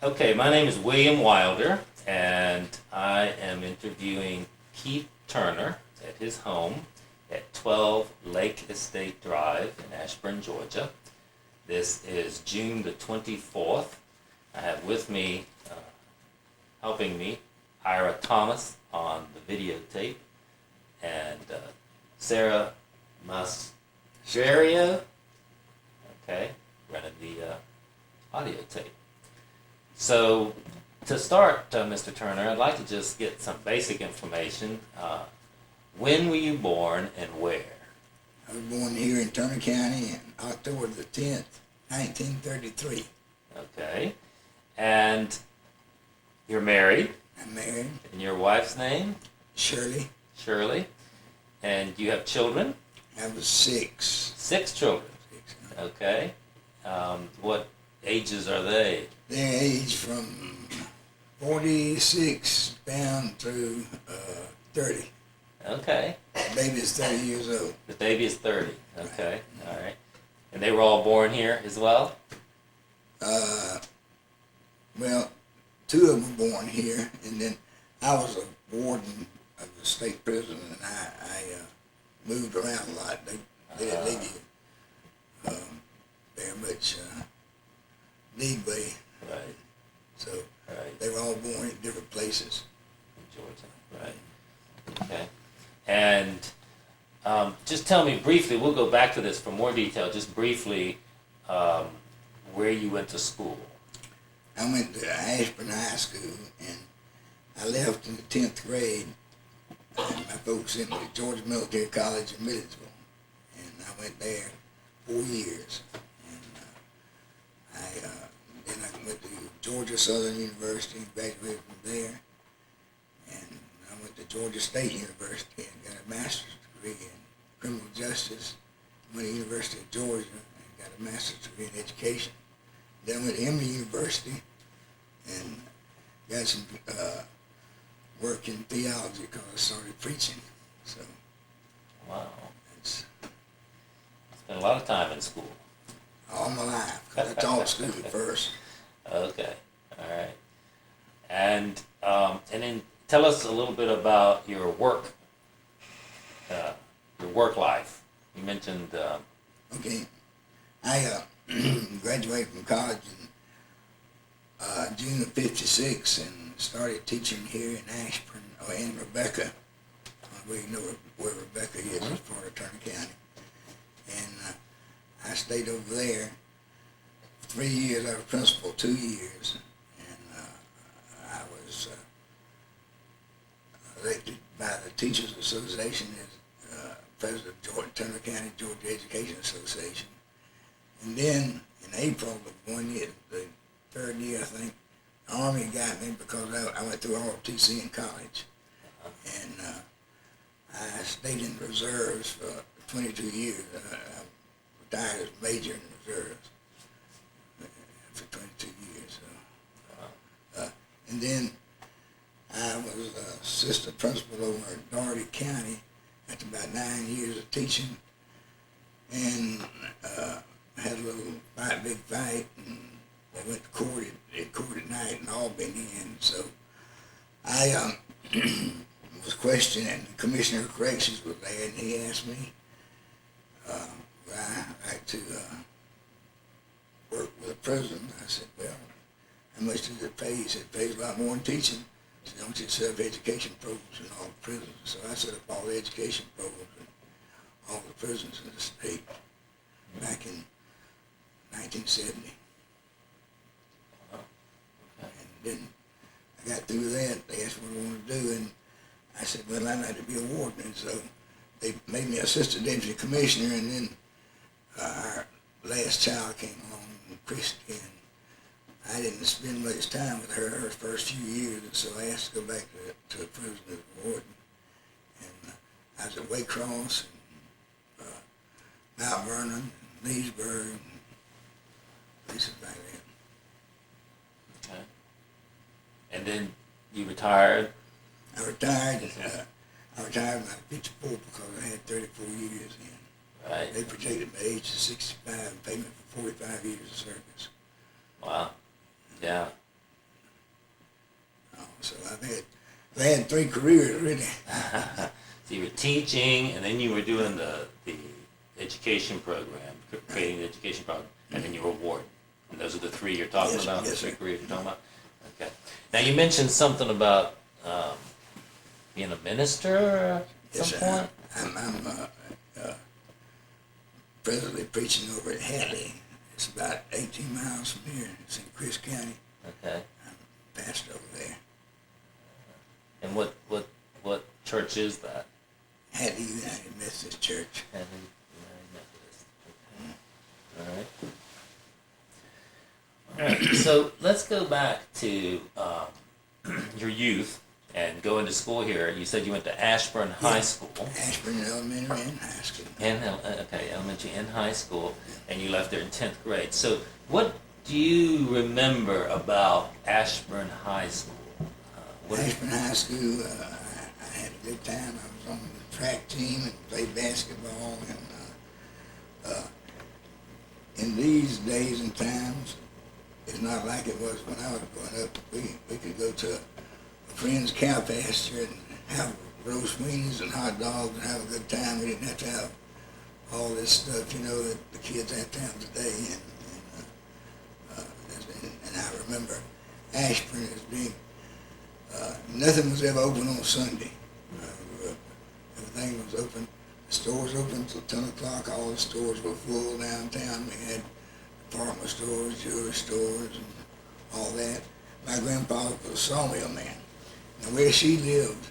Okay, my name is William Wilder, and I am interviewing Keith Turner at his home at 12 Lake Estate Drive in Ashburn, Georgia. This is June the 24th. I have with me, helping me, Ira Thomas on the videotape, and Sarah Masgerio, okay, running the audio tape. So, to start, Mr. Turner, I'd like to just get some basic information. When were you born and where? I was born here in Turner County on October the 10th, 1933. Okay. And you're married? I'm married. And your wife's name? Shirley. Shirley. And you have children? I was 6. 6 children. 6. Okay. What ages are they? They age from 46 down to 30. Okay. The baby is 30 years old. The baby is 30. Okay. All right. And they were all born here as well? Well, 2 of them were born here, and then I was a warden of the state prison, and I moved around a lot. They didn't leave you very much leeway. Right. So Right. they were all born in different places. In Georgia. Right. Okay. And just tell me briefly, we'll go back to this for more detail, just briefly, where you went to school. I went to Ashburn High School, and I left in the 10th grade. And my folks sent me to Georgia Military College in Milledgeville, and I went there 4 years. And then I went to Georgia Southern University and graduated from there. And I went to Georgia State University and got a master's degree in criminal justice. Went to the University of Georgia and got a master's degree in education. Then I went to Emory University and got some work in theology because I started preaching. So Wow. it's Spent a lot of time in school. all my life, 'cause I taught school at first. Okay. All right. And then tell us a little bit about your work life. You mentioned. Okay, I graduated from college in June of '56 and started teaching here in Ashburn, or in Rebecca. We know where Rebecca is, it's part of Turner County. And I stayed over there 3 years. I was principal 2 years, and I was elected by the Teachers Association as president of Turner County Georgia Education Association. And then in April of 1 year, the 3rd year I think, the Army got me because I went through ROTC in college. And I stayed in the reserves for 22 years. I retired as major in the reserves for 22 years. So. And then I was assistant principal over at Doherty County after about 9 years of teaching, and had a little big fight, and they went to court at night in Albany, and so I was questioned, and the Commissioner of Corrections was there, and he asked me would I like to work with a prison. I said, well, how much does it pay? He said, it pays a lot more than teaching. He said, don't you set up education programs in all the prisons? So I set up all the education programs in all the prisons in the state back in 1970. And then I got through that. They asked what I wanted to do, and I said, well, I'd like to be a warden. And so they made me assistant deputy commissioner, and then our last child came along, Christy, and I didn't spend much time with her first few years, and so I asked to go back to the prison as a warden. And I was at Waycross, and Mount Vernon, and Leesburg, and places like that. Okay. And then you retired. I retired. I retired when I was 54 because I had 34 years in. Right. They projected my age to 65 and paid me for 45 years of service. Wow. Yeah. I had 3 careers really. So you were teaching, and then you were doing the education program, creating the education program, and then you were warden. And those are the 3 you're talking Yes, about, yes, the 3 sir. careers you're talking about? Okay. Now, you mentioned something about being a minister at Yes, some sir. point? I'm presently preaching over at Hadley. It's about 18 miles from here. It's in Chris County. Okay. Pastor over there. And what church is that? Hadley United Methodist Church. Heaven United Methodist. Okay. All right. All right. So let's go back to your youth and go into school here. You said you went to Ashburn High School. Ashburn Elementary and High School. Elementary and high school, and you left there in 10th grade. So what do you remember about Ashburn High School? Ashburn High School, I had a good time. I was on the track team and played basketball. And in these days and times, it's not like it was when I was growing up. We could go to a friend's cow pasture and have roast weenies and hot dogs and have a good time. We didn't have to have all this stuff, that the kids have to have today. And I remember Ashburn as being, nothing was ever open on Sunday. Everything was open. The stores open until 10 o'clock. All the stores were full downtown. We had department stores, jewelry stores, and all that. My grandfather was a sawmill man. Now where she lived,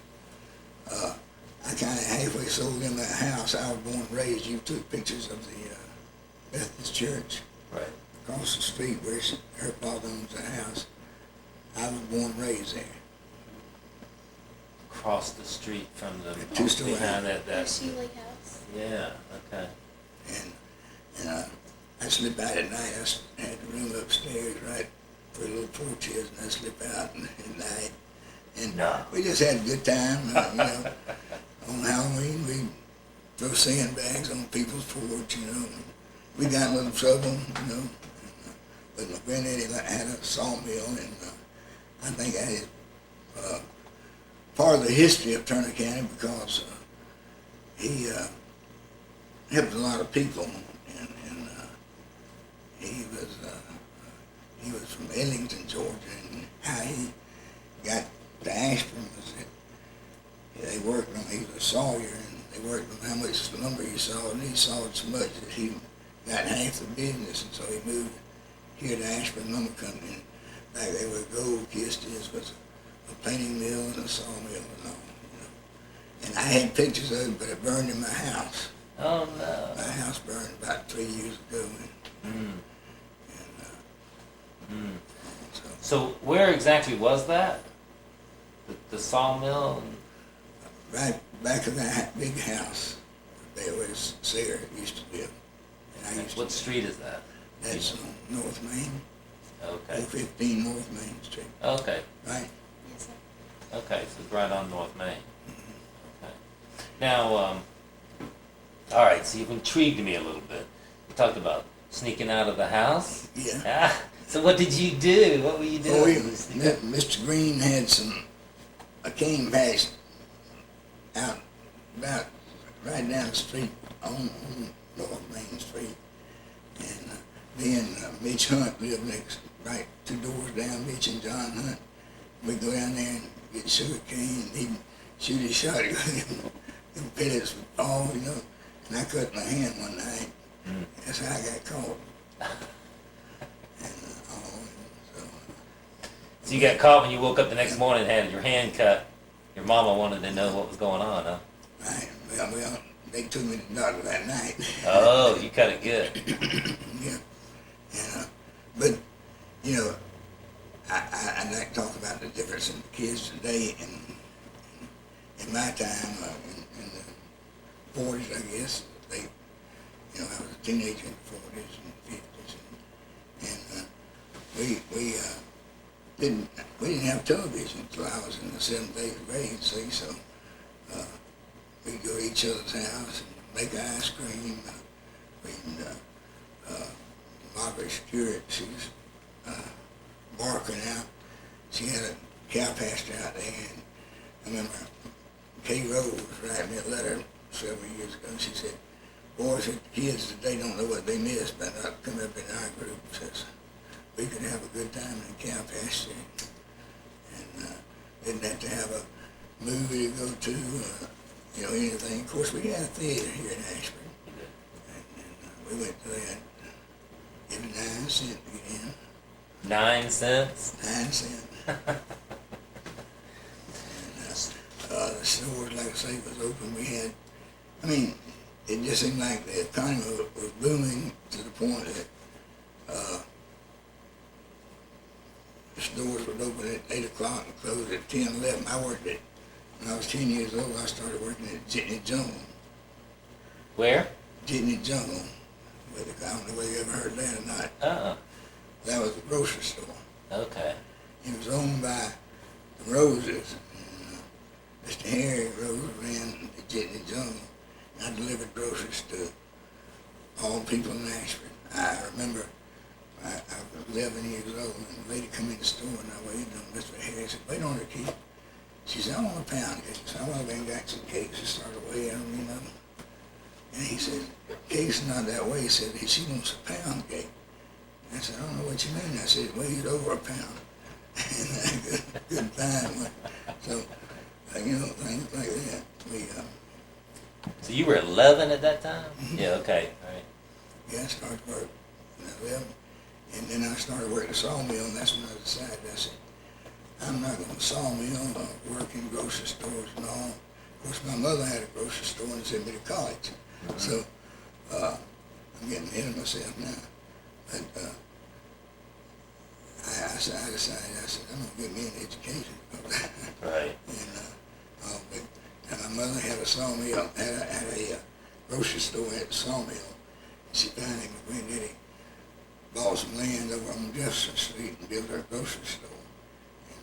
I kind of halfway sold them that house. I was born and raised. You took pictures of the Methodist Church Right. across the street where her father owns the house. I was born and raised there. Across the street from the Two-story behind house. that. Sheila House. Yeah. Okay. And I slip out at night. I had the room upstairs, right, where the little porch is, and I slip out at night. And No. we just had a good time. On Halloween, we throw sandbags on people's porch. We got in a little trouble. But my granddaddy had a sawmill, and I think that is part of the history of Turner County because he helped a lot of people, and he was from Ellington, Georgia, and how he got to Ashburn was that they worked on, he was a sawyer, and they worked on how much lumber he sawed, and he sawed so much that he got half the business, and so he moved here to Ashburn Lumber Company. And back there where Gold Kist is was a planing mill and a sawmill and all. And I had pictures of it, but it burned in my house. Oh no. My house burned about 3 years ago. Mm. And So where exactly was that? The sawmill? right back of that big house, there was Sarah used to live. And I used What to, street is that? that's on North Main, Okay. 15 North Main Street, Okay. right? Yes, sir. Okay. So it's right on North Main. Okay. Now, all right. So you've intrigued me a little bit. You talked about sneaking out of the house. Yeah. Ah, so what did you do? What were you Oh, doing? Mr. Green had a cane patch out about right down the street on North Main Street. And then Mitch Hunt lived right 2 doors down, Mitch and John Hunt. We'd go down there and get sugar cane, and he'd shoot his shotgun, and pellets would fall, And I cut my hand one night. Mm. That's how I got caught. And, So you got caught when you woke up the next morning and had your hand cut. Your mama wanted to know what was going on, huh? right, well, they took me to the doctor that night. Oh, you cut it good. Yeah. And, but, I'd like to talk about the difference in the kids today and in my time, in the 40s, I guess. I was a teenager in the 40s and 50s. And we didn't have television until I was in the 7th, 8th grade, see, so we'd go to each other's house and make ice cream. Margaret Stewart, she was barking out. She had a cow pasture out there, and I remember Kay Rose writing me a letter several years ago, and she said, boys, the kids today don't know what they missed by not coming up in our group. Says, we could have a good time in the cow pasture, and didn't have to have a movie to go to, anything. Of course, we had a theater here in Ashburn, and we went to that. Give 9 cents to get in. 9 cents? 9 cents. The stores, like I say, was open. We had, it just seemed like the economy was booming to the point that the stores would open at 8 o'clock and close at 10, 11. I worked at, when I was 10 years old, I started working at Jitney Jungle. Where? Jitney Jungle. I don't know whether you ever heard that or not. Uh-uh. That was a grocery store. Okay. It was owned by the Roses. Mr. Harry Rose ran the Jitney Jungle. I delivered groceries to all people in Ashford. I remember I was 11 years old, and a lady come in the store, and I waited on Mr. Harry. I said, wait on her, Keith. She said, I want a pound cake. So I went over and got some cakes and started weighing them, And he said, cake's not that way. He said, she wants a pound cake. I said, I don't know what you mean. I said, it weighed over a pound. And I couldn't find one. So, things like that. So you were 11 at that time? Mhm. Yeah, okay. All right. I started work when I was 11. And then I started working at the sawmill, and that's when I decided, I said, I'm not going to sawmill or work in grocery stores and all. Of course, my mother had a grocery store and sent me to college. Mhm. So, I'm getting ahead of myself now. But I decided, I'm going to get me an education. Right. And my mother had a sawmill, had a grocery store at the sawmill. She finally, my granddaddy bought some land over on Jefferson Street and built her grocery store. And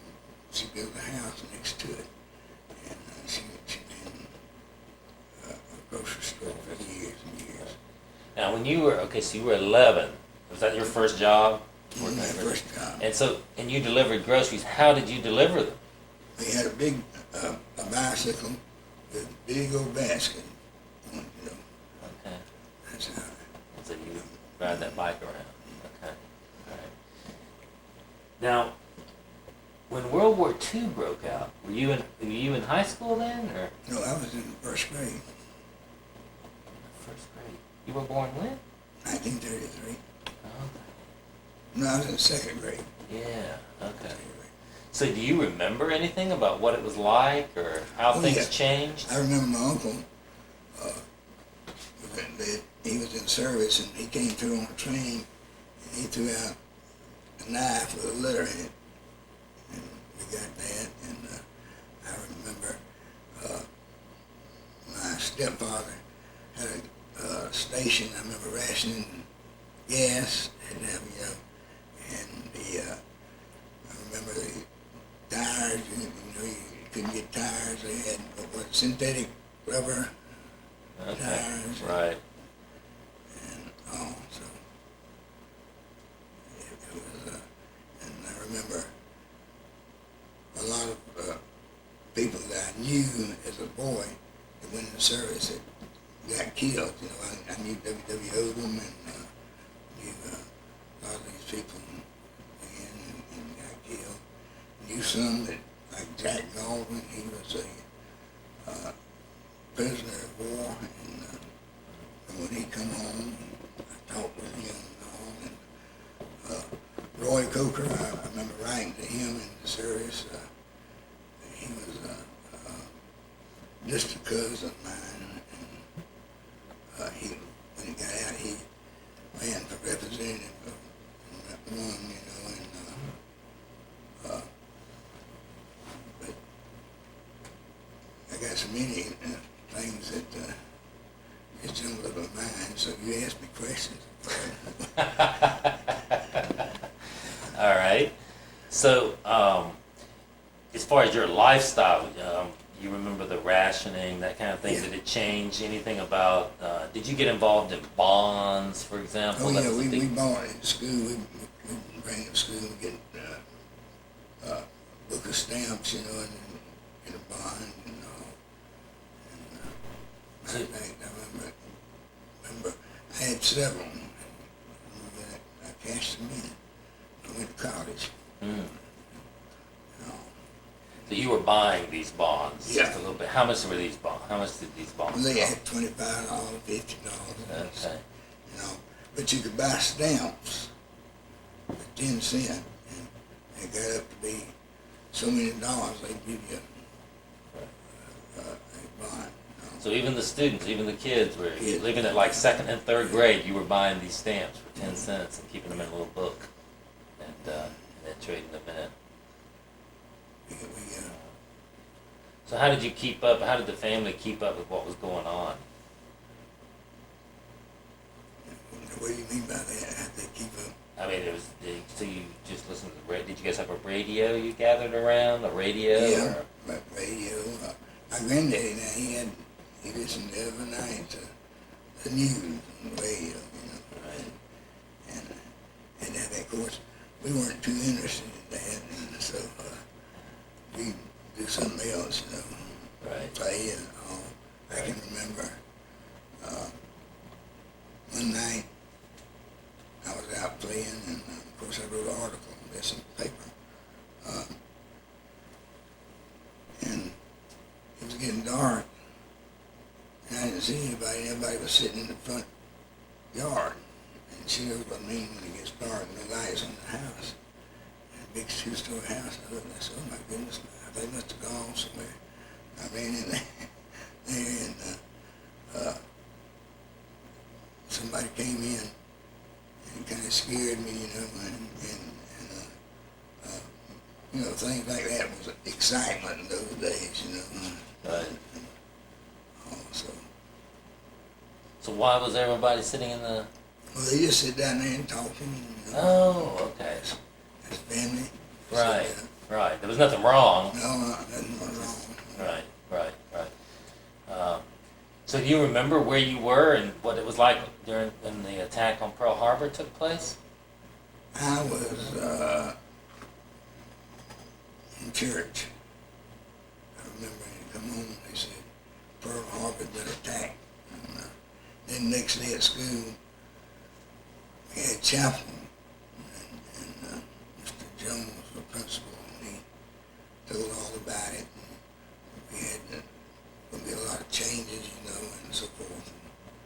she built a house next to it. And she been a grocery store for years and years. Now, when you were, so you were 11. Was that your first job? My first job. And you delivered groceries. How did you deliver them? We had a big a bicycle with a big old basket on it, Okay. That's how. So you ride that bike around. Okay. All right. Now, when World War II broke out, were you in high school then, or No, I was in the first grade, first grade? You were born when? 1933. Oh, No, I was in second grade. yeah. Okay. So do you remember anything about what it was like, or how Oh, things yeah. changed? I remember my uncle, he was in service, and he came through on a train, and he threw out a knife with a letter in it, and we got that, and I remember my stepfather had a station. I remember rationing gas, and and I remember the tires, you couldn't get tires. They had synthetic rubber Okay. tires. Right. And all, so it was, and I remember a lot of people that I knew as a boy that went into service that got killed. I knew W.W. Odom, and knew a lot of these people and got killed. Knew some that, like Jack Baldwin, he was a prisoner of war, and when he come home, I talked with him and all, and Roy Coker, I remember writing to him in the service. He was just a cousin of mine, and when he got out, he ran for representative of one, and but I got so many things that just jumbled up my mind, so you ask me questions. All right. So, as far as your lifestyle, you remember the rationing, that kind of thing. Yeah. Did it change anything about? Did you get involved in bonds, for example? Oh That yeah, was a we big- bought it in school. We bring it to school and get book the stamps, you know, and get a bond and all. And, matter of fact, I remember I had several. I cashed them in. I went to college. Mm. You know. So you were buying these bonds Yeah. just a little bit. How much were these bonds? How much did these bonds They cost? had $25, $50. Okay. You know, but you could buy stamps for 10 cents, and it got up to be so many dollars they'd give you a bond. You know. So even the students, even the kids were Kids. living at like second and third grade, you were buying these stamps for 10 cents and keeping them in a little book and then trading them in. We So how did you keep up? How did the family keep up with what was going on? what do you mean by that? How they keep up? I mean, so you just listened to the radio. Did you guys have a radio you gathered around? A radio? Yeah, Or? but radio. My granddaddy now, he listened every night to the news on the radio, you know. And then, of course, we weren't too interested in that, and so we do something else, you know. Right. Play and all. I can remember one night I was out playing, and of course I wrote an article on this in the paper. And it was getting dark, and I didn't see anybody. Everybody was sitting in the front yard. And she knows what I mean when it gets dark and no lights on the house. And a big two-story house. I looked and I said, oh my goodness, they must have gone somewhere. I ran in there, and somebody came in and kind of scared me, you know, and you know, things like that was excitement in those days, you know. Right. So, So why was everybody sitting in the? well, they just sit down there and talking, you know, Oh, okay. as family. Right. Sit Right. There was nothing wrong. down. No, nothing was wrong. Right. Right. Right. So do you remember where you were and what it was like during when the attack on Pearl Harbor took place? I was in church. I remember they come home and they said Pearl Harbor been attacked. And, then next day at school, we had chapel, and Mr. Jones was the principal, and he told all about it. And we had going to be a lot of changes, you know, and so forth.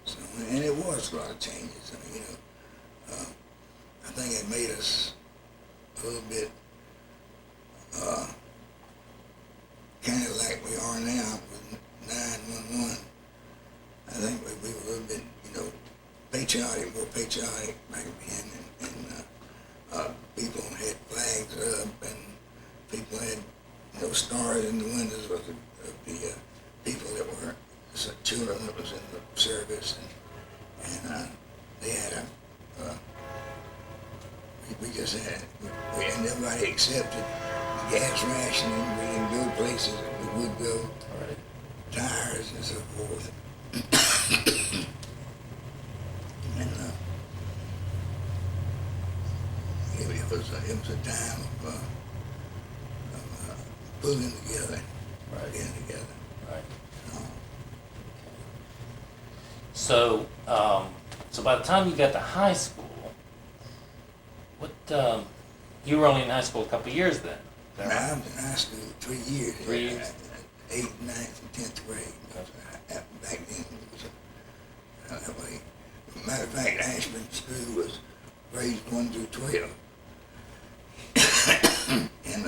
So, and it was a lot of changes. I mean, you know, I think it made us a little bit kind of like we are now with 911. I think we were a little bit, you know, more patriotic back then, and people had flags up, and people had, you know, stars in the windows of the people that were children that was in the service, and they had we just had, and everybody accepted gas rationing. We didn't go places that we would go, Right. tires and so forth. And it was a time of pulling together, Right. getting together. Right. You know. So, so by the time you got to high school, what you were only in high school a couple of years then. Is that I right? was in high school 3 years. 3 years? 8th, 9th, and 10th grade. Back then, it was that way. Matter of fact, Ashburn School was grades 1 through 12. And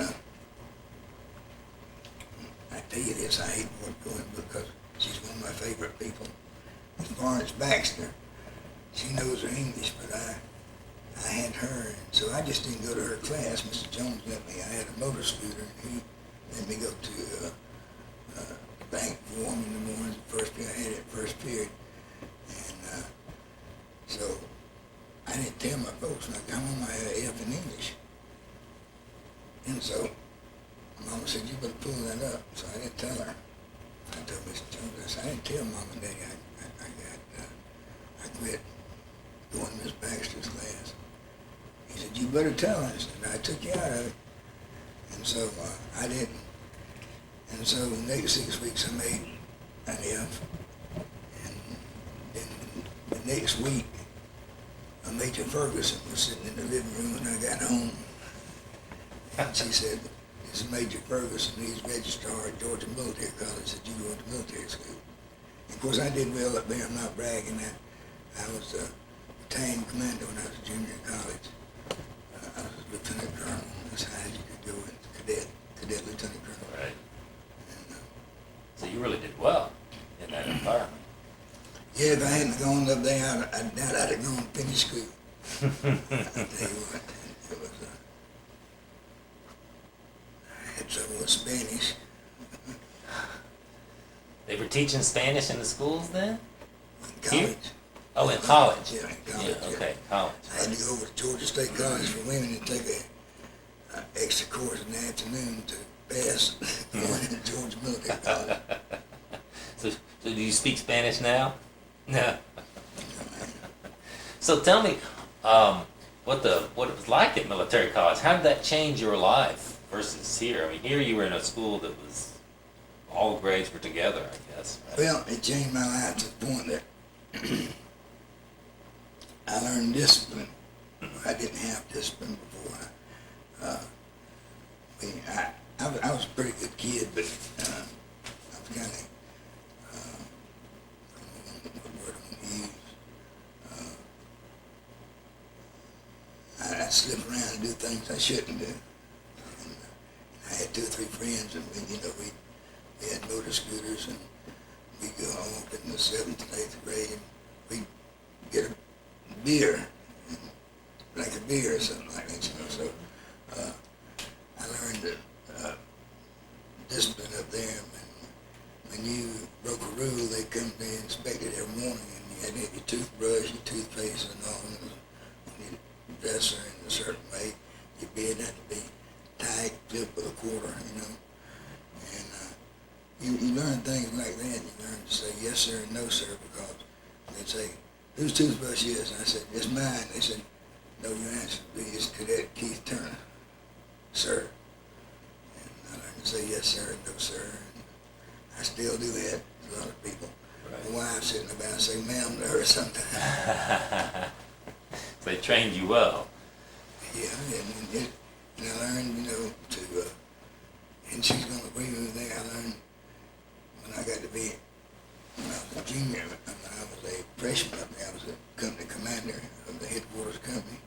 I tell you this, I hate going because she's one of my favorite people. Miss Florence Baxter, she knows her English, but I had her, and so I just didn't go to her class. Mr. Jones let me. I had a motor scooter, and he let me go to bank form in the morning. First period, I had it first period, and so I didn't tell my folks. When I got home, I had an F in English, and so Mama said, "You better pull that up." So I didn't tell her. I told Mr. Jones, I said, "I didn't tell Mom and Daddy I quit going to Miss Baxter's class." He said, "You better tell her." I said, "I took you out of it." And so I didn't. And so the next 6 weeks I made an F. And then the next week, Major Ferguson was sitting in the living room when I got home. And she said, "This is Major Ferguson. He's registrar at Georgia Military College. Said you go to military school." And of course, I did well up there. I'm not bragging. I was a battalion commander when I was a junior in college. I was a lieutenant colonel. As high as you could go in cadet lieutenant colonel. Right. And, So you really did well in that environment. yeah, if I hadn't gone up there, I doubt I'd have gone to finish school. I'll tell you what, it was, I had trouble with Spanish. They were teaching Spanish in the schools then? In Here? college. Oh, in college? Yeah, in college. Yeah, okay, college. I had to go over to Georgia State College for Women and take a extra course in the afternoon to pass going to Georgia Military College. So do you speak Spanish now? No. So tell me, what it was like at military college. How did that change your life versus here? I mean, here you were in a school that was all grades were together, I guess. Right? Well, it changed my life to the point that I learned discipline. I didn't have discipline before. I was a pretty good kid, but I was kind of, what word I want to use. I'd slip around and do things I shouldn't do. And I had 2 or 3 friends, and we had motor scooters, and we'd go home in the 7th and 8th grade, and we'd get a beer, and like a beer or something like that, you know. So I learned that discipline up there. When you broke a rule, they come to inspect it every morning, and you had to have your toothbrush, your toothpaste, and all, and your dresser in a certain way. Your bed had to be tight, filled with a quarter, you know. And you learn things like that. You learn to say yes sir and no sir, because they'd say, "Whose toothbrush is?" And I said, "It's mine." They said, "No, your answer would be, it's Cadet Keith Turner, sir." And I learned to say yes sir and no sir. And I still do that to a lot of people. Right. My wife sitting about and say ma'am to her sometimes. So they trained you well. Yeah, and I learned, you know, to, and she's going to agree with me there, I learned when I got to be, when I was a junior, when I was a freshman up there, I was a company commander of the headquarters company.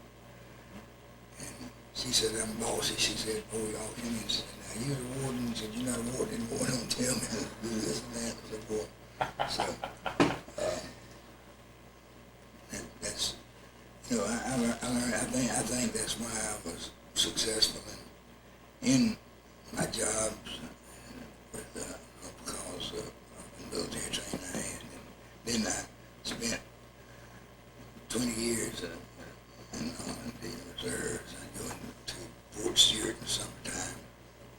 And she said, "I'm bossy." She said, "Boy, y'all come in." She said, "Now, you're the warden." She said, "You're not a warden anymore. Don't tell me to do this and that." And so forth. So, that's, you know, I learned, I think that's why I was successful in my jobs with, because of the military training I had. And then I spent 20 years in the reserves. I go into Fort Stewart in the summertime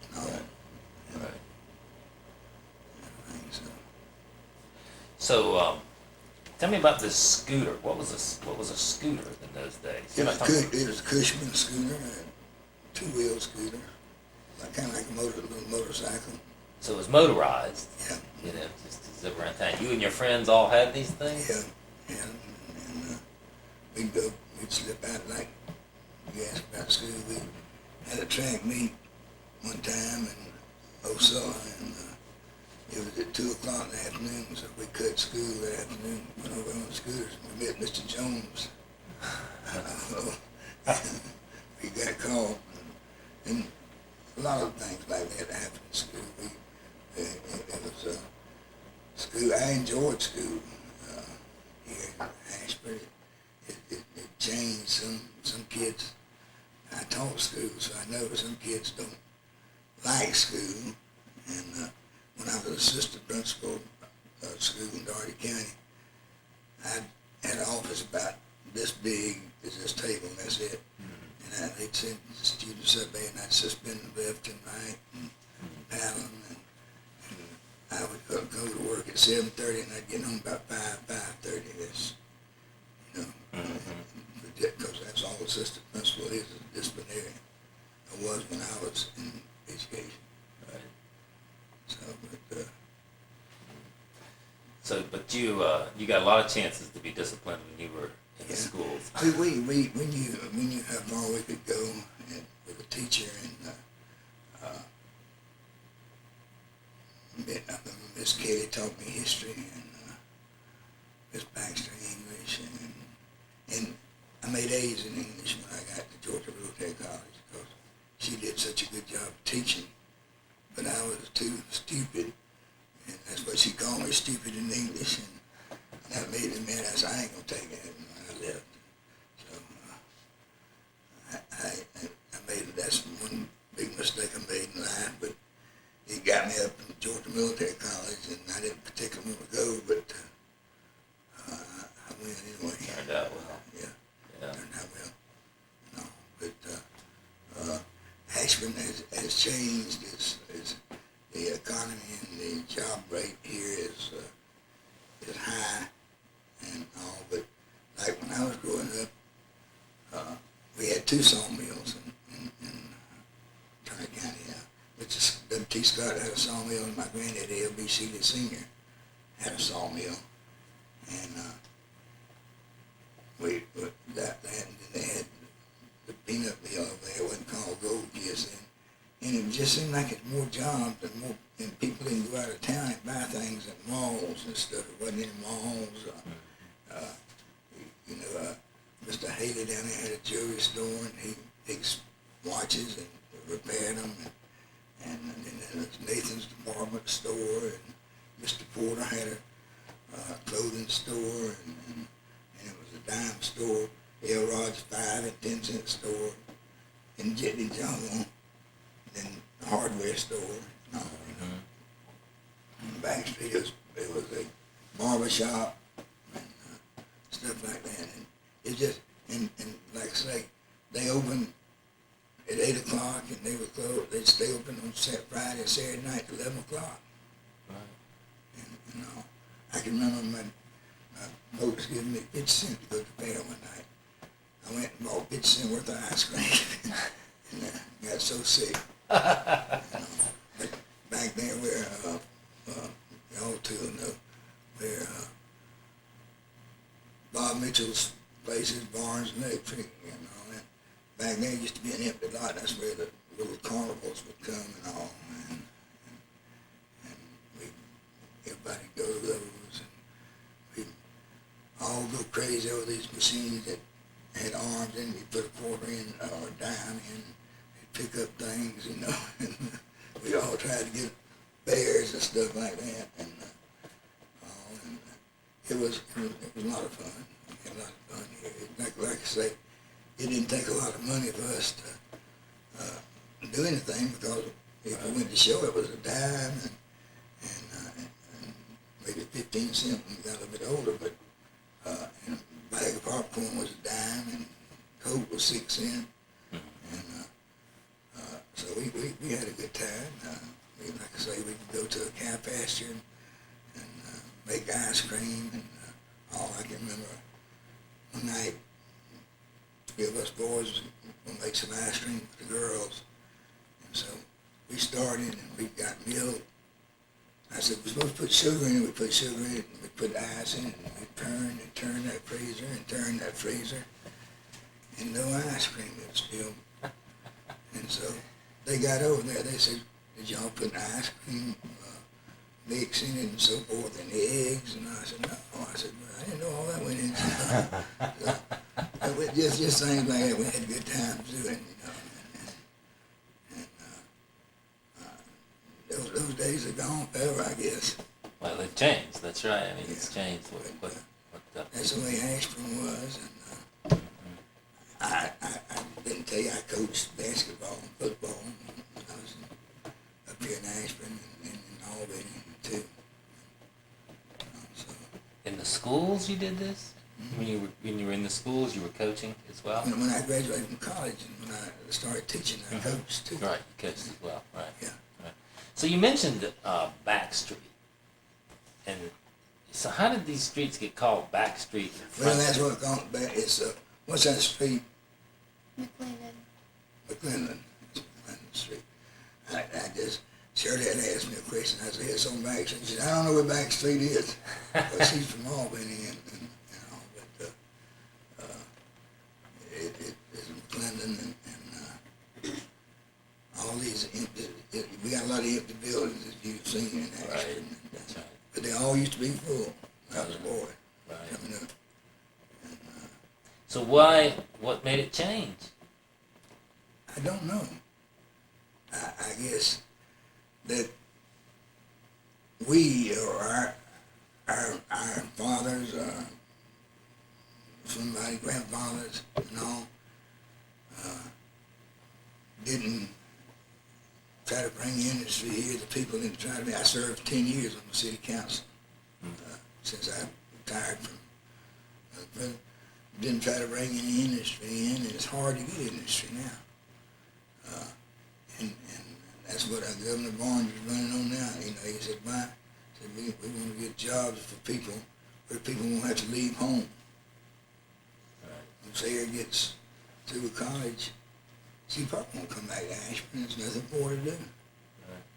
and all that. Right. So, So tell me about this scooter. What was a scooter in those days? it was a Cushman scooter, a 2-wheel scooter, kind of like a little motorcycle. So it was motorized. Yeah. You know, just to zip around town. You and your friends all had these things? Yeah, and we'd slip out like, you asked about school, we had a track meet one time in Osceola, and it was at 2 o'clock in the afternoon, so we cut school that afternoon, went over on the scooters, and we met Mr. Jones. We got called, and a lot of things like that happened in school. It was school. I enjoyed school here in Ashburn. It changed some kids. I taught school, so I know some kids don't like school. And when I was assistant principal of school in Dougherty County, I had an office about this big as this table, and that's it. And they'd send the students up there, and I'd suspend them left and right and paddle them. And I would go to work at 7:30, and I'd get home about 5:30. That's, you know, because that's all assistant principal is, a disciplinarian. I was when I was in So, but you got a lot of chances to be disciplined when you were in the Yeah. schools. When you how far we could go and, with a teacher and Miss Kelly taught me history and Miss Baxter English and I made A's in English when I got to Georgia Military College because she did such a good job teaching, but I was too stupid, and that's what she called me, stupid in English, and that made me mad. I said, I ain't gonna take that, and I left. So I made that's one big mistake I made in life, but it got me up in Georgia Military College, and I didn't particularly want to go, but I went anyway. Turned out well. Yeah, Yeah. turned out well. No, but Ashburn has changed. It's the economy and the job rate here is high and all, but like when I was growing up, we had two sawmills in Turner County. Which is W.T. Scott had a sawmill, and my granddad, L.B. Seeley Sr., had a sawmill. And and then they had the peanut mill over there. It wasn't called Gold Kiss then. And it just seemed like it's more jobs and people didn't go out of town and buy things at malls and stuff. It wasn't in malls. Mr. Haley down there had a jewelry store, and he fixed watches and repaired them. And then there was Nathan's department store, and Mr. Porter had a clothing store, and it was a dime store, Elrod's 5 and 10 cent store, and Jitney Jungle, then the hardware store, and all, On the back street, it was a barber shop, and stuff like that. And it just, and like I say, they opened at 8 o'clock, and they would close. They'd stay open on Friday and Saturday night at 11 o'clock. Right. And I can remember my folks giving me 50 cents to go to the fair one night. I went and bought 50 cents worth of ice cream, and got so sick. But back there where, y'all two know, where Bob Mitchell's places, Barnes and Electric, and all that. Back there used to be an empty lot. That's where the little carnivals would come and all, and everybody go to those, and we all go crazy over these machines that had arms in. You put a quarter in or a dime in, and pick up things, and we all tried to get bears and stuff like that, and it was a lot of fun. We had a lot of fun here. Like I say, it didn't take a lot of money for us to do anything, because if we went to show, it was a dime and maybe 15 cents when we got a little bit older, but and a bag of popcorn was a dime and Coke was 6 cents. And so we had a good time. Like I say, we could go to a cow pasture and make ice cream, and all I can remember one night, three of us boys would make some ice cream for the girls. And so we started, and we got milk. I said, we're supposed to put sugar in it. We put sugar in it, and we put ice in it, and we turned that freezer, and turned that freezer, and no ice cream. It was still. And so they got over there. They said, did y'all put ice cream mix in it and so forth, and the eggs? And I said, no. I said, well, I didn't know all that went in. Just things like that. We had good times doing, Those days are gone forever, I guess. Well, they've changed. That's right. I mean, it's changed. That's the way Ashburn was. And I didn't tell you, I coached basketball and football when I was up here in Ashburn and in Albany too. So In the schools, you did this? When you were in the schools, you were coaching as well. when I graduated from college and when I started teaching, I coached too. Right, you coached as well. Right. Yeah. Right. So you mentioned Backstreet, and so how did these streets get called Backstreet? Well, that's what it's called. It's what's that street? McLennan. McLennan. It's McLennan Street. I just Shirley had asked me a question. I said, it's on Back Street. She said, I don't know where Back Street is. But she's from Albany and but it's McClendon and all these empty, we got a lot of empty buildings that you've seen in Ashford. Right. And, That's right. but they all used to be full. I was a boy Right. coming up. And, So what made it change? I don't know. I guess that we or our fathers, somebody grandfathers and all, didn't try to bring industry here. The people didn't try to. I served 10 years on the city council since I retired from. Didn't try to bring any industry in, and it's hard to get industry now. And that's what our Governor Barnes is running on now. You know, he said, why? He said, we want to get jobs for people where people won't have to leave home. Right. When Sarah gets through college, she probably won't come back to Ashburn. There's nothing for her to do. Right.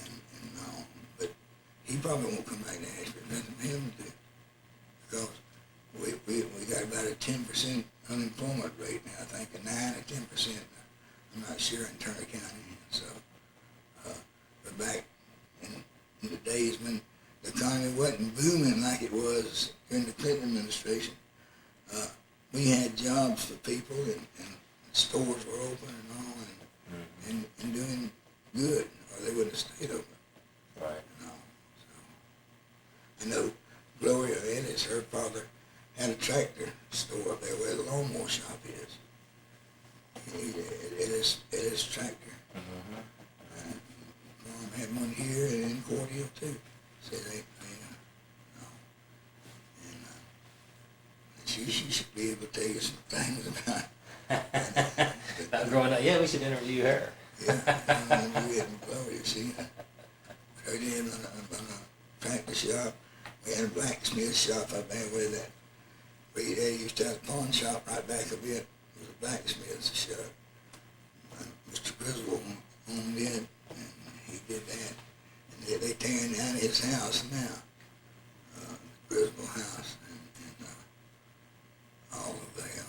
And no, but he probably won't come back to Ashburn. Nothing for him to do. Because we got about a 10% unemployment rate now, I think, a 9 or 10%. I'm not sure in Turner County. So, but back in the days when the economy wasn't booming like it was during the Clinton administration, we had jobs for people and stores were open and all and doing good, or they wouldn't have stayed open. Right. You know, so. I know Gloria Ellis, her father, had a tractor store up there where the lawnmower shop is. Ellis Tractor. Mom had one here and in Cordell too. Said no. And she should be able to tell you some things about. Not growing up. Yeah, we should interview her. Yeah, you had Gloria, see. Her dad run a tractor shop. We had a blacksmith shop up there where that. We used to have a pawn shop right back a bit. It was a blacksmith's shop. Mr. Griswold owned it, and he did that. And they tearing down his house now, Griswold house, and all of them.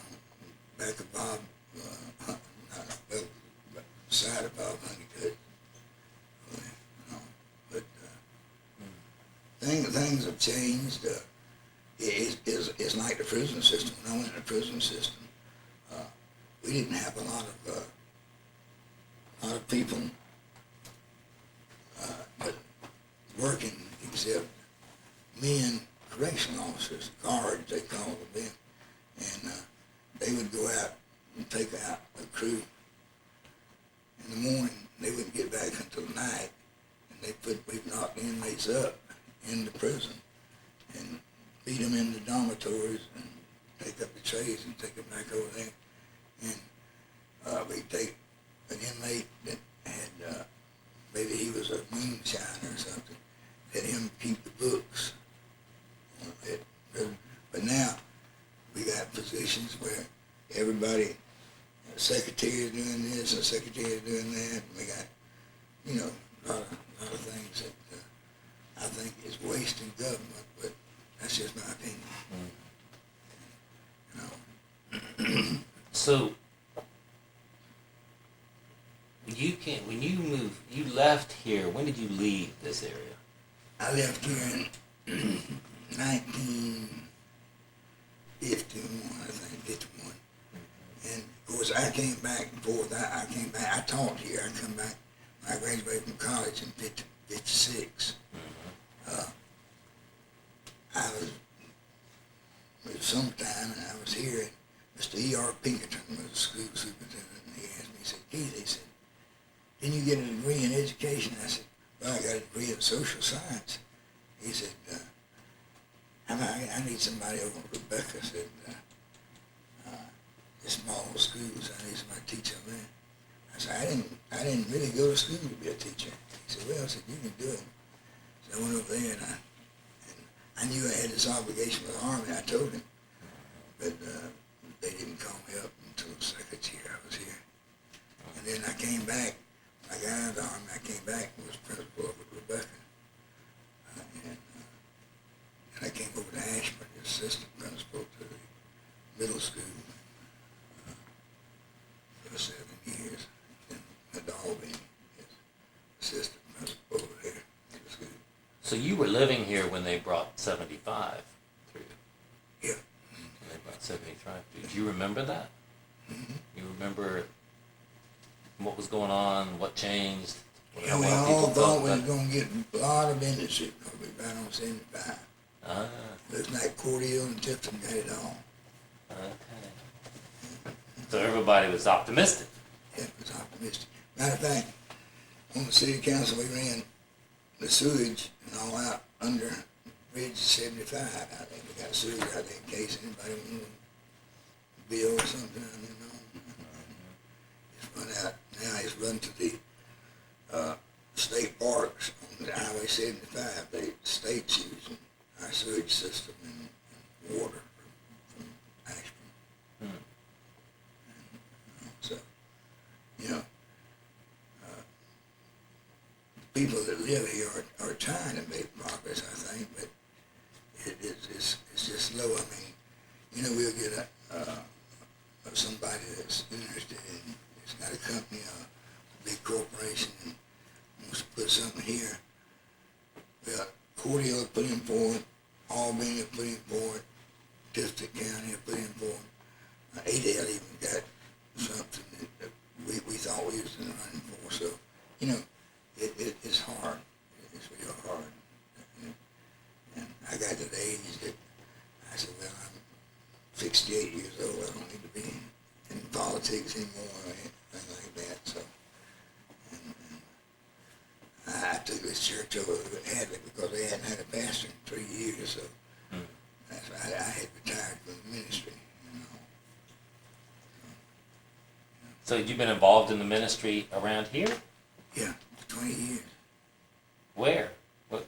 Back of Bob, side of Bob Honeycutt. But things have changed. It's like the prison system. When I went in the prison system, we didn't have a lot of people but working, except men, correctional officers, guards, they called them then. And they would go out and take out a crew in the morning. They wouldn't get back until night, and we'd knock the inmates up in the prison and feed them in the dormitories and take up the trays and take them back over there. And we'd take an inmate that had, maybe he was a moonshiner or something, let him keep the books. But now we got positions where everybody, secretary is doing this, a secretary is doing that. And we got, a lot of things that I think is wasting government, but that's just my opinion. So when you left here, when did you leave this area? I left here in 1951, I think, 51. And of course I came back and forth. I came back, I taught here, I come back, I graduated from college in 56. I was sometime, and I was here, and Mr. E.R. Pinkerton was the school superintendent, and he asked me, he said, Keith, he said, didn't you get a degree in education? I said, well, I got a degree in social science. He said, I need somebody over at Rebecca, said, the small schools, I need somebody to teach over there. I said, I didn't really go to school to be a teacher. He said, well, I said, you can do it. So I went over there, and I knew I had this obligation with the Army, I told him, but they didn't call me up until the second year I was here. And then I came back, I got out of the Army, I came back and was principal of Rebecca. And I came over to Ashburn, assistant principal to the middle school for 7 years. And at Albany, as assistant principal over there at the school. So you were living here when they brought 75 through. Yeah. When they brought 75 through. Do you remember that? Mm-hmm. You remember what was going on, what changed? Yeah, we all thought we were going to get a lot of industry because we ran on 75. Ah, Looks like Cordell and Tipton got it all. okay. So everybody was optimistic. Yeah, it was optimistic. Matter of fact, on the city council, we ran the sewage and all out under Bridge 75. I think we got sewage out there in case anybody wanted a bill or something. It's run out. Now it's run to the state parks on the Highway 75. The state's using our sewage system and water from Ashburn. Hmm. So, you know, people that live here are trying to make progress, I think, but it's just slow. I mean, you know, we'll get somebody that's interested in, it's got a company, a big corporation, and wants to put something here. Well, Cordell will put in for it, Albany will put in for it, District County will put in for it. Adel even got something that we thought we was in the running for. So, you know, it's hard. It's real hard. And I got to the age that I said, well, I'm 68 years old. I don't need to be in politics anymore or anything like that. So, and I took this church over to Hadley because they hadn't had a pastor in 3 years. So that's why I had retired from the ministry. You know. So you've been involved in the ministry around here? Yeah, for 20 years. Where? What?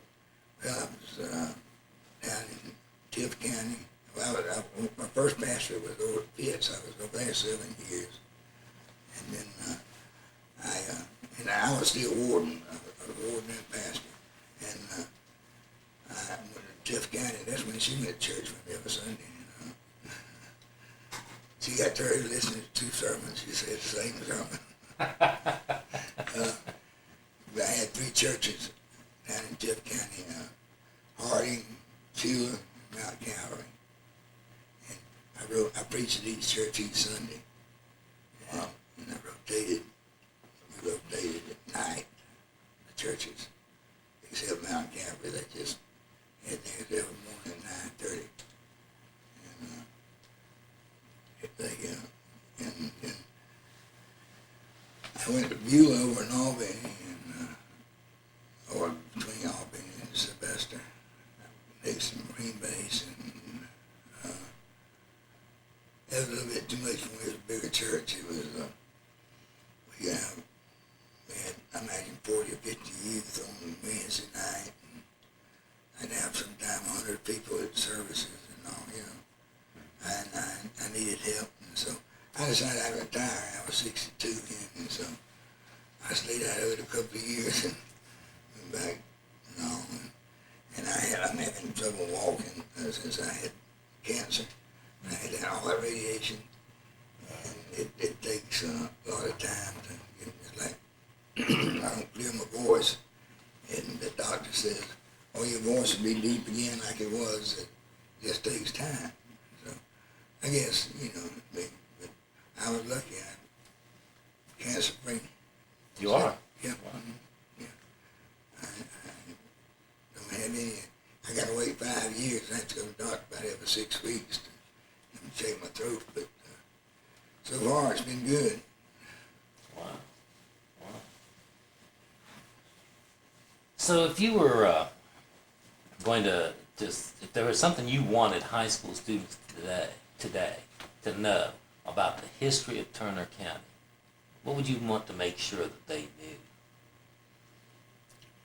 Well, I was down in Tift County. Well, my first pastor was over at Pitts. I was over there 7 years. And then I was still warden, a warden and pastor. And I went to Tift County. That's when she went to church with me every Sunday. You know? She got tired of listening to 2 sermons. She said the same sermon. I had 3 churches down in Tift County, Harding, Chula, Mount Calvary. And I preached at each church each Sunday. And I we rotated at night, the churches, except Mount Calvary, they just had theirs every morning at 9:30. And I went to Beulah over in Albany, or between Albany and Sylvester, next to Marine Base, and that was a little bit too much for me. It was a bigger church. It was, we had, I imagine, 40 or 50 youth on Wednesday night, and I'd have sometimes 100 people at services and all, you know. And I needed help, and so I decided I'd retire. I was 62 then, and so I stayed out of it a couple of years and went back and all. And I'm having trouble walking since I had cancer. I had all that radiation, and it takes a lot of time to get it. Like, I don't clear my voice, and the doctor says, oh, your voice will be deep again like it was. It just takes time. So I guess, you know, but I was lucky. I'm cancer-free. You are? Yeah. Wow. Yeah. I don't have any. I got to wait 5 years. I have to go to the doctor about every 6 weeks to check my throat. But so far, it's been good. Wow. Wow. So if you were going to just, if there was something you wanted high school students today to know about the history of Turner County, what would you want to make sure that they knew?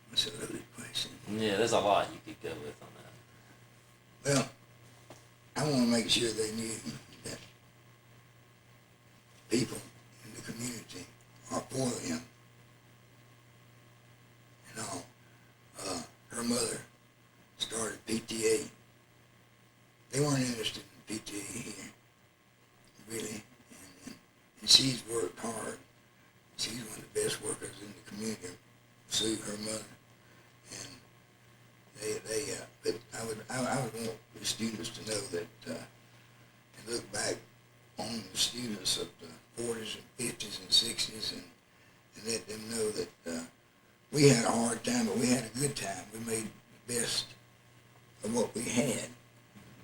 That's a loaded question. Yeah, there's a lot you could go with on that. Well, I want to make sure they knew that people in the community are for them mother started PTA. They weren't interested in PTA here, really, and she's worked hard. She's one of the best workers in the community. Sue, her mother, and but I would want the students to know that, to look back on the students of the 40s and 50s and 60s and let them know that we had a hard time, but we had a good time. We made the best of what we had,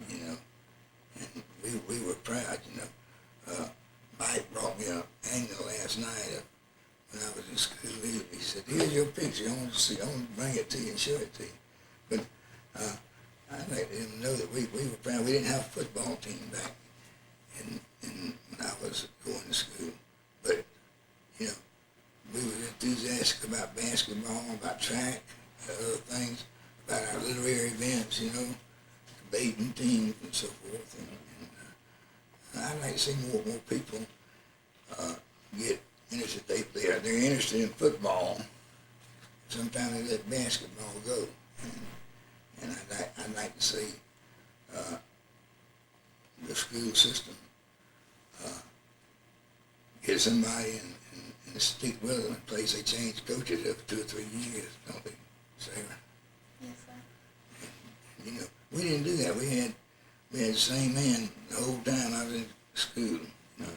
you know, and we were proud, you know. Mike brought me an angle last night when I was in school. He said, "Here's your picture. I want to bring it to you and show it to you." But I'd like them to know that we were proud. We didn't have a football team back in when I was going to school. But, you know, we were enthusiastic about basketball, about track, other things, about our literary events, you know, debating teams and so forth. And I'd like to see more people get interested. They're interested in football. Sometimes they let basketball go. And I'd like to see the school system get somebody and stick with them in place. They change coaches every 2 or 3 years, don't they, Sarah? Yes, sir. You know, we didn't do that. We had the same man the whole time I was in school. You know,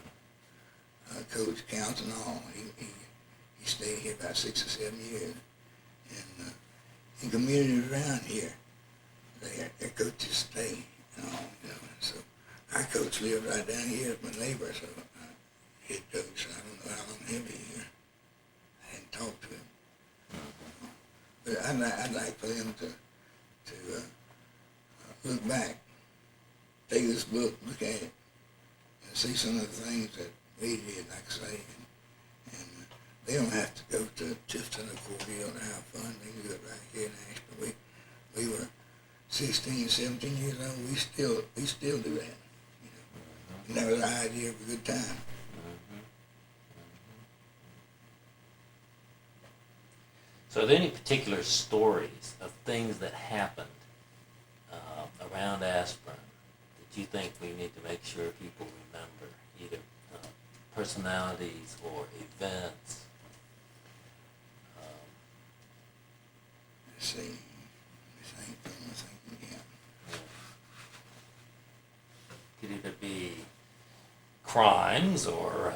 Coach Counts and all. He stayed here about 6 or 7 years, and in communities around here, their coaches stay and all. You know, so our coach lived right down here as my neighbor. So head coach. I don't know how long he'll be here. I hadn't talked to him, but I'd like for them to look back, take this book, look at it, and see some of the things that we did, like I say, and they don't have to go to Tifton or Cordell to have fun. They can do it right here in Ashburn. We were 16, 17 years old. We still do that. You know, and that was the idea of a good time. So are there any particular stories of things that happened around Ashburn that you think we need to make sure people remember, either personalities or events? Let's see. I'm thinking, yeah. Could either be crimes or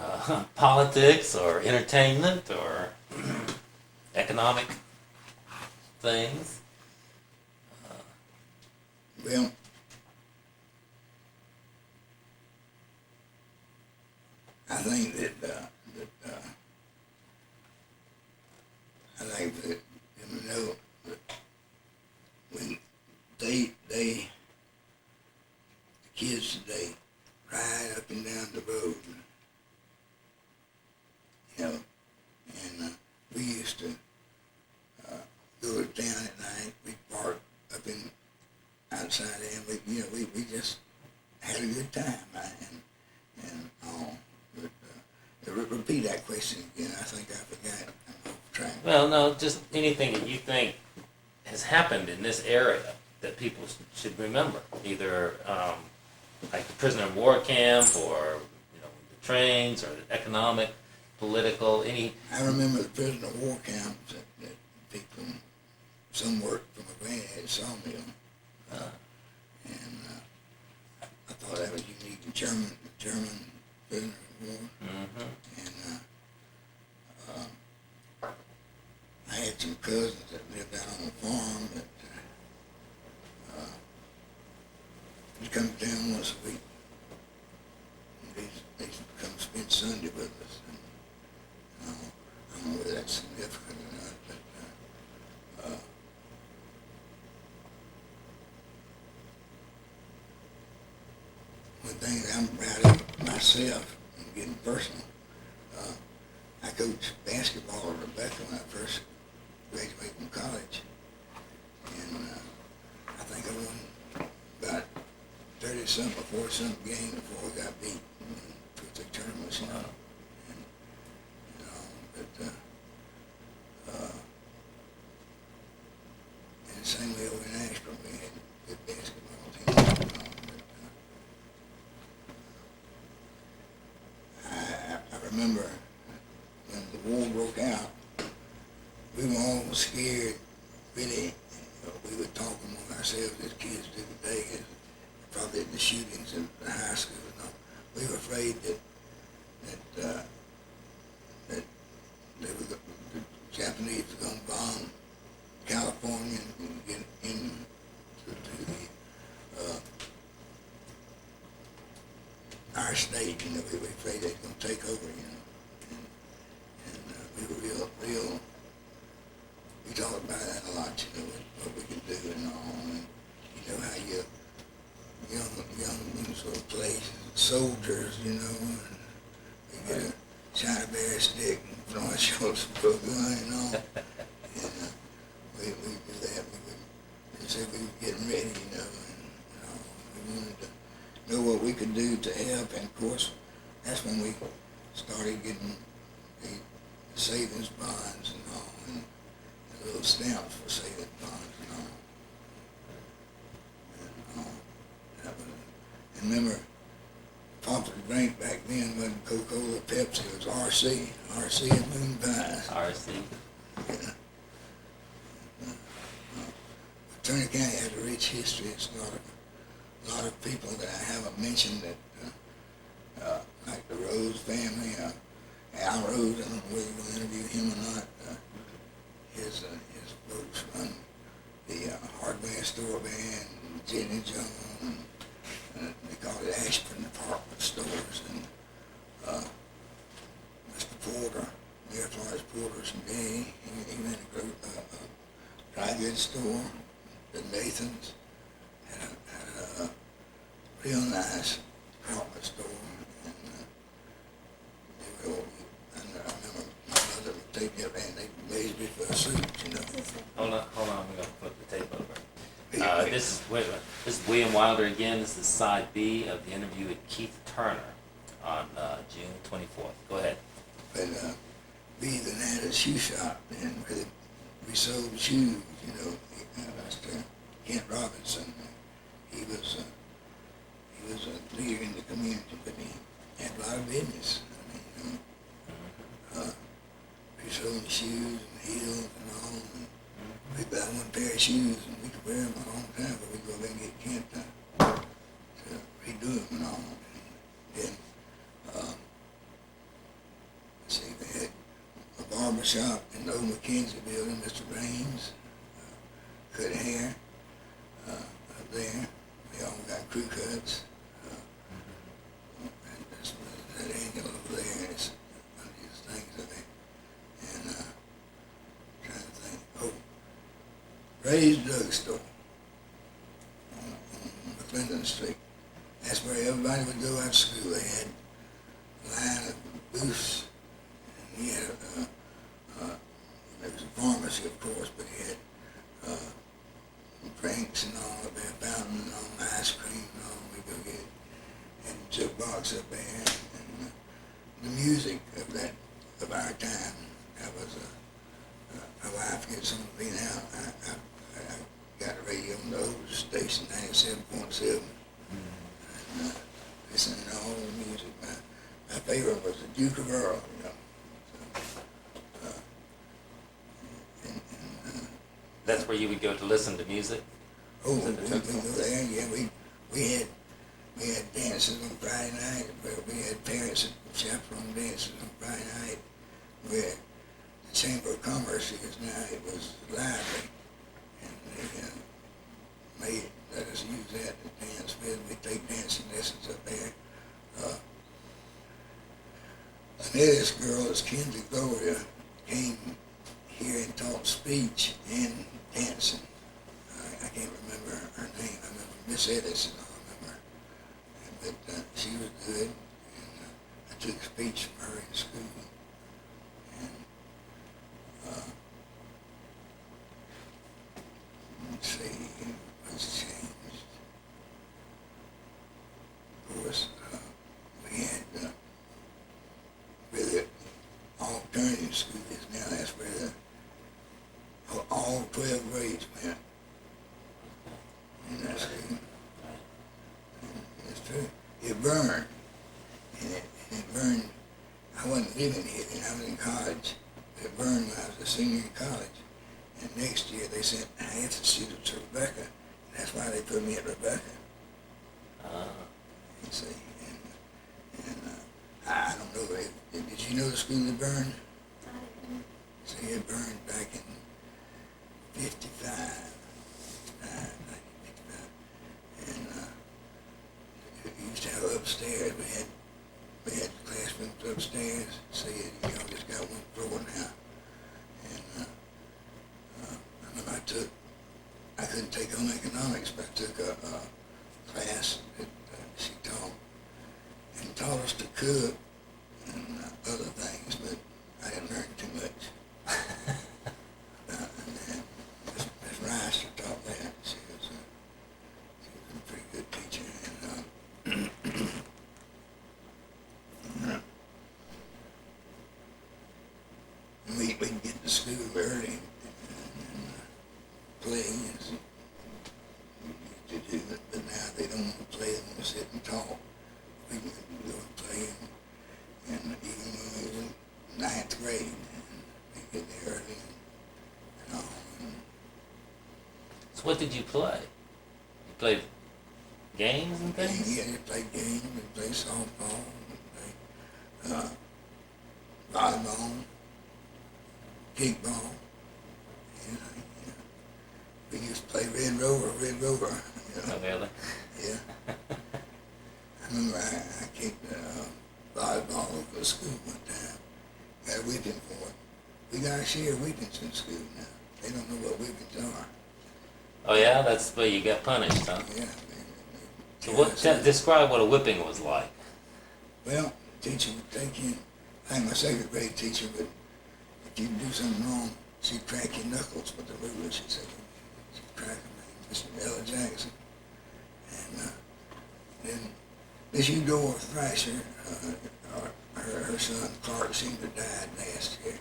politics or entertainment or economic things. Well, I think that I like that them to know that when the kids today ride up and down the road, you know, and we used to go to town at night. We'd park up in outside there, and we just had a good time, and all. But repeat that question again. I think I forgot. I'm off track. Well, no, just anything that you think has happened in this area that people should remember, either like the prisoner of war camp, or the trains, or the economic, political, any. I remember the prisoner of war camps that people, some worked for my granddad's sawmill, and I thought that was unique. The German prisoner of war, and I had some cousins that lived out on a farm that would come down once a week. And they come spend Sunday with us. And, I don't know whether that's significant or not, but one thing that I'm proud of myself, and getting personal, I coached basketball at Rebecca when I first graduated from college, and I think I won about 30-something or 40-something games before I got beat in 2 or 3 tournaments, you know. But and same way over in Ashburn, we had good basketball teams and all, but, I remember when the war broke out, we were all scared, really. We were talking among ourselves as kids did today, as probably the shootings in the high school and all. We were afraid that the Japanese were going to bomb California and get into our state. You know, we were afraid they were going to take over. You know, and we were real. We talked about that a lot. You know, what we could do and all, and you know how you young sort of play soldiers. You know, and we get a China bear stick and throw our shoulders for a gun and all. And we do that. We said we were getting ready, you know, and we wanted to know what we could do to help. And of course, that's when we started getting the savings bonds and all, and the little stamps for savings bonds and all. And remember, popular drink back then wasn't Coca-Cola, Pepsi, it was RC and Moon Pies. RC. Yeah. Turner County has a rich history. It's a lot of people that I haven't mentioned that, like the Rose family, Al Rose. I don't know whether you're going to interview him or not. His folks run the hardware store there, and Jenny Jones, and they call it Ashburn Department Stores, and Mr. Porter, Mayor Florence Porter's day, he ran a dry goods store, the Nathans, had a real nice department store, and they were all, I remember my mother would take me up there and they raised me for a suit, you know. Hold on, I'm gonna flip the tape over. This is William Wilder again. This is side B of the interview with Keith Turner on June 24th. Go ahead. But we then had a shoe shop, and we sold shoes, you know. Mr. Kent Robinson, he was a leader in the community, but he had a lot of business. I mean, you know, we sold shoes and heels and all, and we buy one pair of shoes and we could wear them a long time, but we'd go there and get Kent to redo them and all. And then, let's see, they had a barber shop in the old McKenzie building, Mr. Raines, cut hair up there. They all got crew cuts. And that's that angle over there is one of these things of it. And trying to think, Ray's Drugstore on McClendon Street. That's where everybody would go after school. They had a line of booths, and he had there was a pharmacy, of course, but he had drinks and all up there, fountain and all, ice cream and all. We go get it, and jukebox up there, and the music of our time. That was my wife gets on the beat out. I got a radio on the old station, 97.7, and listening to all the music. My favorite was the Duke of Earl, you know. That's where you would go to listen to music? Oh, we go there, yeah. We had dances on Friday night. We had parents that chaperone dances on Friday night. Where the Chamber of Commerce is now, it was the library, and they let us use that to dance with. We take dancing lessons up there. An eldest girl, is Kinsey Gloria, came here and taught speech and dancing. I can't remember her name. I remember Miss Edison, I remember. But she was good, and I took speech from her in school. And let's see, what's changed? Of course, we had really alternative schools now. That's where all 12 grades went. a senior in college. And next year they sent half the students to Rebecca. And that's why they put me at Rebecca. Ah. You see, and I don't know. Did you know the school had burned? I didn't. See, it burned back in 55, 1955. And we used to have upstairs. We had classrooms upstairs. See, y'all just got one floor now. And I remember I couldn't take home economics, but I took a class that she taught us to cook and other things, but I didn't learn too much. Miss Rice taught that. She was a pretty good teacher. And we'd get to school early and play as we used to do, but now they don't want to play, they want to sit and talk. We would go and play, and even when we was in ninth grade, and we'd get there early and all. And So what did you play? You played games and things? yeah, they played games, we played softball, we played volleyball, kickball. You know. We used to play Red Rover. You know. Oh, really? Yeah. I remember I kicked volleyball over to school one time. Got a whipping for it. We got to share whippings in school now. They don't know what whippings are. Oh yeah, that's where you got punished, huh? Yeah. So what? Describe what a whipping was like. Well, the teacher would take you. I had my second grade teacher, but if you do something wrong, she'd crack your knuckles with the ruler. She'd say, she'd crack them. Miss Ella Jackson. And then Miss Eudora Thrasher, her son Clark Senior died last year.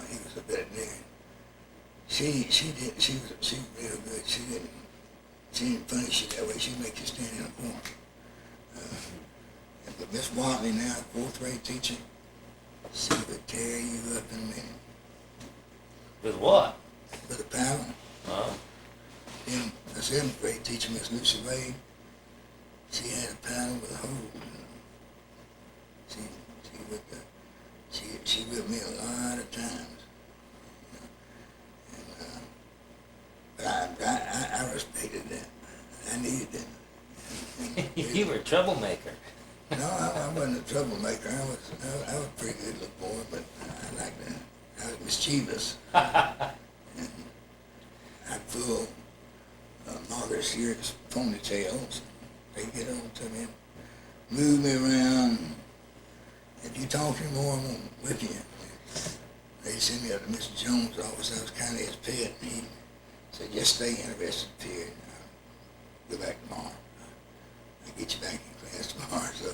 He was a veterinarian. She was real good. She didn't punish you that way. She'd make you stand in a corner. But Miss Watley, now fourth grade teacher, she would tear you up in a minute With what? with a paddle. Oh. Then the seventh grade teacher, Miss Lucy Wade, she had a paddle with a hole. She whipped me a lot of times. But I respected that. I needed that. You were a troublemaker. No, I wasn't a troublemaker. I was a pretty good little boy, but I was mischievous. And I'd pull Margaret Stewart's ponytails. They'd get on to me, move me around. If you talk anymore, I'm going to whip you. They'd send me up to Mr. Jones' office. I was kind of his pet. And he said, just stay in the rest of the period. Go back tomorrow. I'll get you back in class tomorrow. So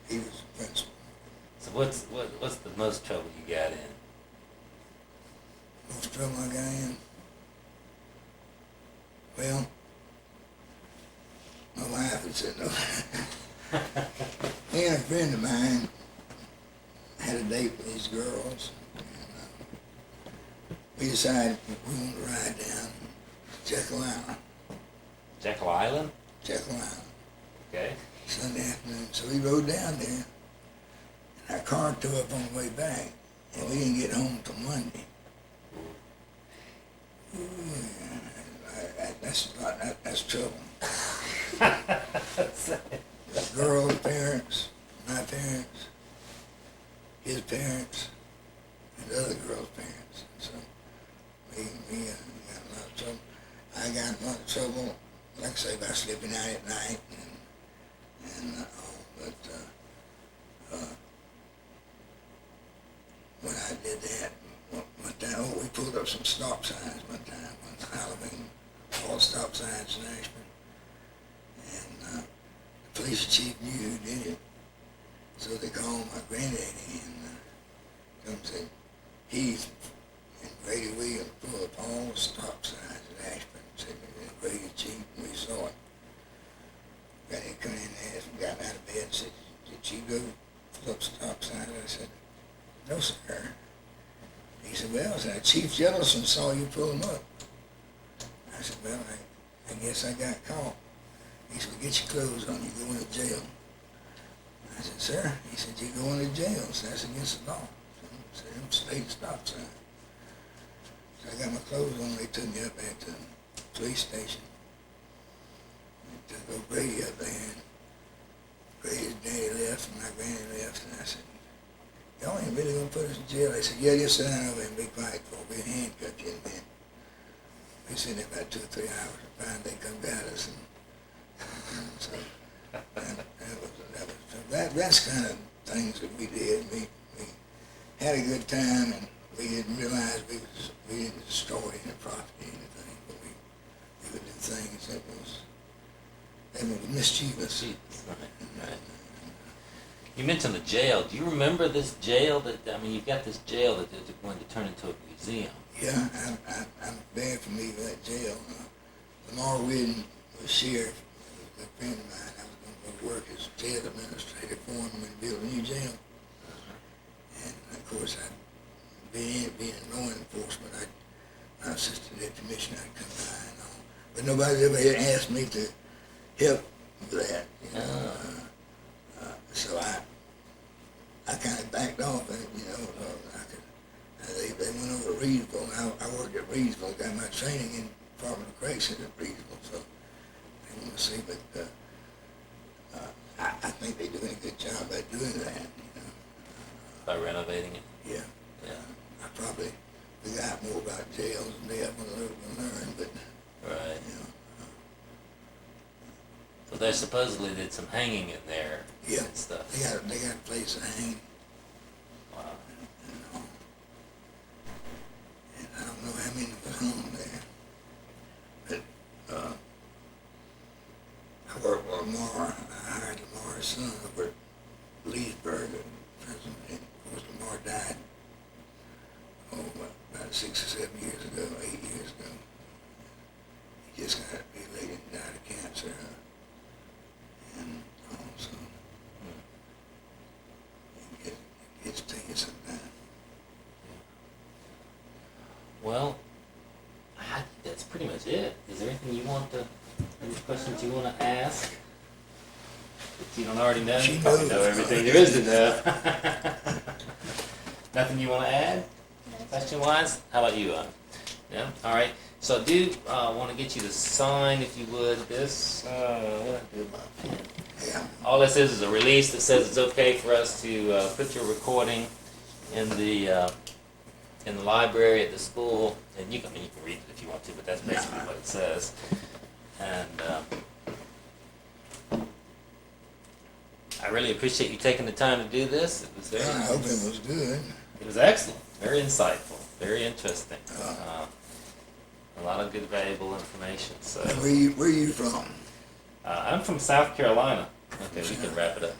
he was the principal. So what's the most trouble you got in? Most trouble I got in? Well, my wife had said no. Me and a friend of mine had a date with these girls. And, we decided we wanted to ride down Jekyll Island. Jekyll Island? Jekyll Island. Okay. Sunday afternoon. So we rode down there, and our car tore up on the way back, and we didn't get home till Monday. Ooh, that's trouble. The girl's parents, my parents, his parents, and the other girl's parents. So we got a lot of trouble. I got a lot of trouble, like I say, by sleeping out at night and all. But when I did that, one time, we pulled up some stop signs one time, one Halloween, all stop signs in Ashburn. And the police chief knew who did it. So they called my granddaddy and come say, Heath and Grady Williams pulled up all the stop signs in Ashburn. Said, Grady chief, and we saw it. Granny come in and asked, got out of bed and said, did you go pull up stop signs? I said, no, sir. sir. He said, well, said, Chief Jellison saw you pull him up. I said, well, I guess I got caught. He said, well, get your clothes on, you're going to jail. I said, sir? He said, you're going to jail. So that's against the law. So them state stop sign. So I got my clothes on, they took me up at the police station. They took old Grady up there, and Grady's daddy left and my granny left, and I said, y'all ain't really gonna put us in jail? They said, yeah, just sit down over there and be quiet for we'll handcuff you in a minute. We sit there about 2 or 3 hours, and finally they come got us, and so that's kind of things that we did. We had a good time, and we didn't realize we didn't destroy any property or anything, but we would do things that was mischievous. Right. You mentioned the jail. Do you remember this jail you've got this jail that they're going to turn into a museum. Yeah, I'm very familiar with that jail. Lamar Whidden was sheriff, was a friend of mine. I was going to go work as jail administrator for him and build a new jail. And of course, being law enforcement, my assistant commissioner, I'd come by and all. But nobody ever asked me to help with that. You know? So I kind of backed off, and they went over to Reedsville. I worked at Reedsville, got my training in Department of Corrections at Reedsville, so they want to see, but I think they're doing a good job by doing that, By renovating it. Yeah. Yeah. I probably forgot more about jails than they ever learned, but, Right. you know. So they supposedly did some hanging in there Yeah. and stuff. They got a place to hang. Wow. And I don't know how many was hung there. But I worked with Lamar. I hired Lamar's son over at Leesburg prison. And of course, Lamar died, about 6 or 7 years ago, 8 years ago. He just got related and died of cancer. And also, it gets to you sometimes. Well, I think that's pretty much it. Is there anything any questions you want to ask that you don't already know? She You probably knows. know everything there is to know. Nothing you want to add, question-wise? How about you? Yeah? All right. So I do want to get you to sign, if you would, this. What do I do with my pen? Yeah. All this is a release that says it's okay for us to put your recording in the library at the school, and you can read it if you want to, but that's basically what it says. And I really appreciate you taking the time to do this. It was very I hope it was good. It was excellent, very insightful, very interesting. A lot of good, valuable information. So Where you from? I'm from South Carolina. Okay, we can wrap it up.